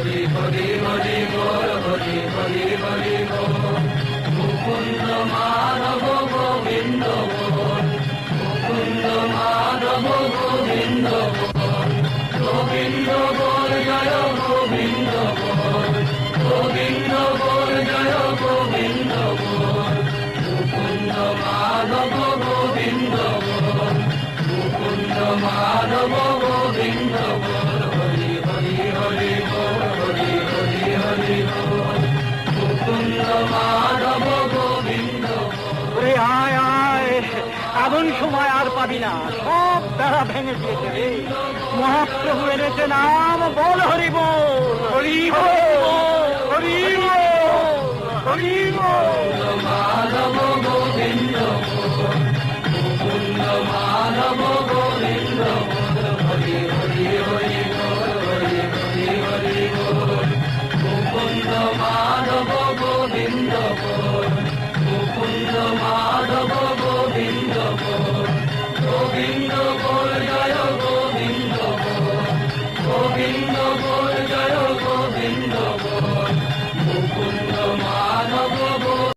হরি হরি বল, হরি হরি হরি বল। মুকুন্দ মাধব গোবিন্দ বল, মুকুন্দ মাধব গোবিন্দ বল। গোবিন্দ বল জয় গোবিন্দ বল, গোবিন্দ বল জয় গোবিন্দ বল। মুকুন্দ মাধব গোবিন্দ বল, মুকুন্দ মাধব গোবিন্দ বল। হরি হরি হরি বল, হরি হরি হরি বল। মুকুন্দ মাধব গোবিন্দ বল। আয় আয়, এমন সময় আর পাবি না, সব বেড়া ভেঙে দিয়েছে রে। মহাপ্রভু এনেছে নাম, বল হরি বল, হরি বল, হরি বল, হরি বল। মাধব গোবিন্দ বল, মুকুন্দ মাধব গোবিন্দ বল। হরি হরি হরি বল, হরি হরি হরি বল। মুকুন্দ মাধব গোবিন্দ বল, মুকুন্দ মাধব গোবিন্দ বল। গোবিন্দ বল জয় গোবিন্দ বল, গোবিন্দ